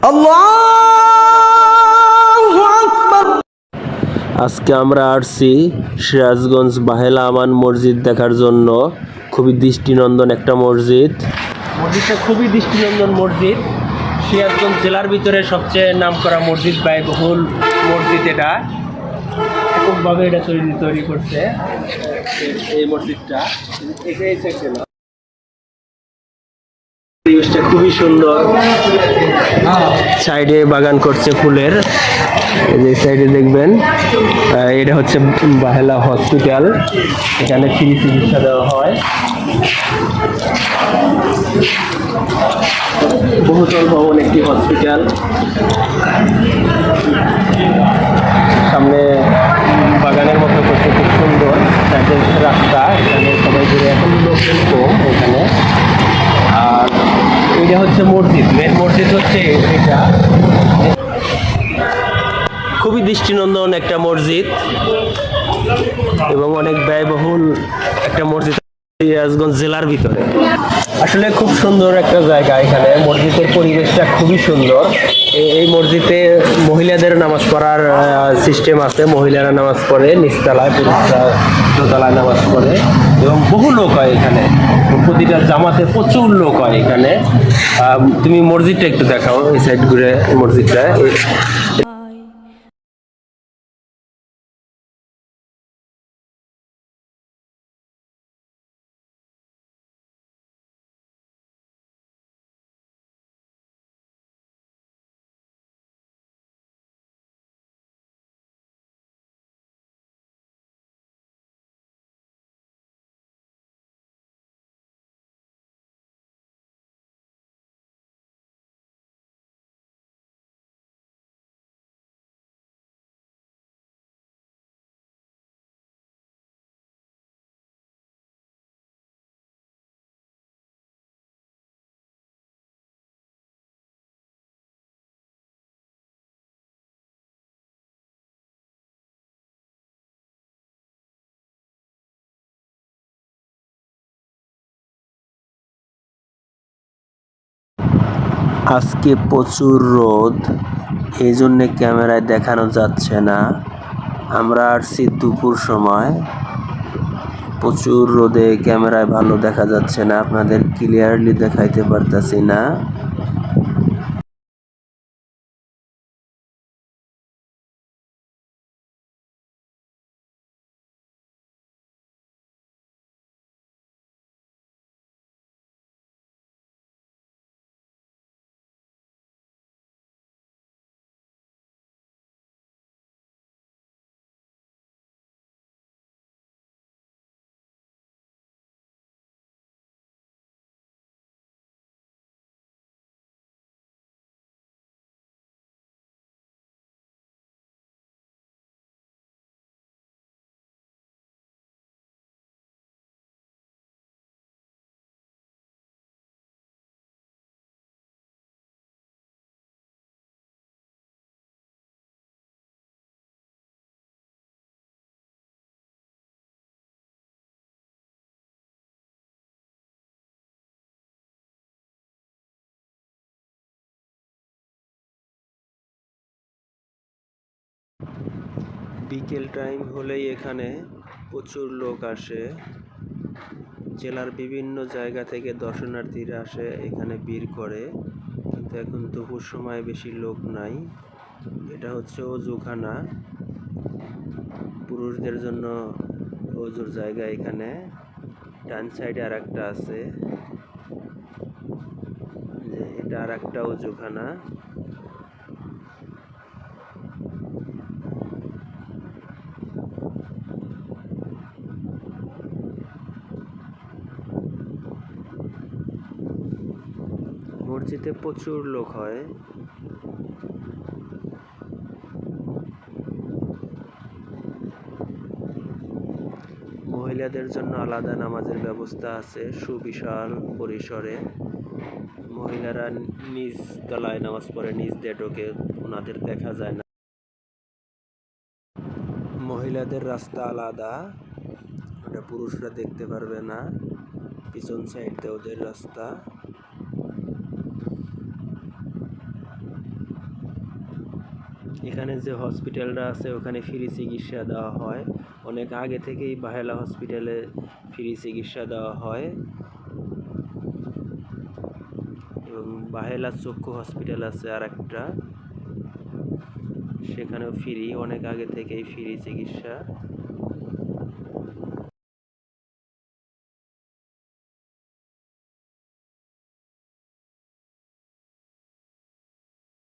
আল্লাহু আকবার। আজকে আমরা আসছি সিরাজগঞ্জ বাহেলা আমান মসজিদ দেখার জন্য। খুবই দৃষ্টিনন্দন একটা মসজিদ। মসজিদটা খুবই দৃষ্টিনন্দন মসজিদ। সিরাজগঞ্জ জেলার ভিতরে সবচেয়ে নামকরা মসজিদ, ব্যয়বহুল মসজিদ। এটা এককভাবে এটা তৈরি করছে এই মসজিদটা। পরিবেশটা খুবই সুন্দর। সাইডে বাগান করছে ফুলের। এই যে সাইডে দেখবেন, এটা হচ্ছে বাহেলা হসপিটাল। এখানে ফ্রি চিকিৎসা দেওয়া হয়। বহুতল ভবন একটি হসপিটাল। সামনে বাগানের মতো করছে, খুব সুন্দর। রাস্তা, এখানে সবাই ঘুরে, এখন লোকজন কম এখানে। আর এটা হচ্ছে মসজিদ, মেন মসজিদ হচ্ছে এটা। খুবই দৃষ্টিনন্দন একটা মসজিদ এবং অনেক ব্যয়বহুল একটা মসজিদ সিরাজগঞ্জ জেলার ভিতরে। আসলে খুব সুন্দর একটা জায়গা। এখানে মসজিদের পরিবেশটা খুবই সুন্দর। এই মসজিদে মহিলাদের নামাজ পড়ার সিস্টেম আছে। মহিলারা নামাজ পড়ে নিচতলায়, পুরুষরা দোতলায় নামাজ পড়ে এবং বহু লোক হয় এখানে। প্রতিটা জামাতে প্রচুর লোক হয় এখানে। তুমি মসজিদটা একটু দেখাও, এই সাইড ঘুরে মসজিদটা। আজকে প্রচুর রোদ, এই জন্যে ক্যামেরায় দেখানো যাচ্ছে না। আমরা আসছি দুপুর সময়। প্রচুর রোদে ক্যামেরায় ভালো দেখা যাচ্ছে না, আপনাদের ক্লিয়ারলি দেখাইতে পারতাছি না। বিকেল টাইম হলেই এখানে প্রচুর লোক আসে। জেলার বিভিন্ন জায়গা থেকে দর্শনার্থীরা আসে, এখানে ভিড় করে। কিন্তু এখন দুপুর সময় বেশি লোক নাই। এটা হচ্ছে অজুখানা, পুরুষদের জন্য অজুর জায়গা এখানে। ডান সাইডে আর একটা আছে, যে এটা আর একটা অজুখানা। মসজিদে প্রচুর লোক হয়। মহিলাদের জন্য আলাদা নামাজের ব্যবস্থা আছে সুবিশাল পরিসরে। মহিলারা নিজ তলায় নামাজ পড়ে, নিজ দিয়ে ঢোকে, ওনাদের দেখা যায় না। মহিলাদের রাস্তা আলাদা, ওটা পুরুষরা দেখতে পারবে না। পিছন সাইড দিয়ে ওদের রাস্তা। এখানে যে হসপিটালটা আছে ওখানে ফ্রি চিকিৎসা দেওয়া হয়, অনেক আগে থেকেই বাহেলা হসপিটালে ফ্রি চিকিৎসা দেওয়া হয়। এবং বাহেলা চক্ষু হসপিটাল আছে আর একটা, সেখানেও ফ্রি, অনেক আগে থেকেই ফ্রি চিকিৎসা।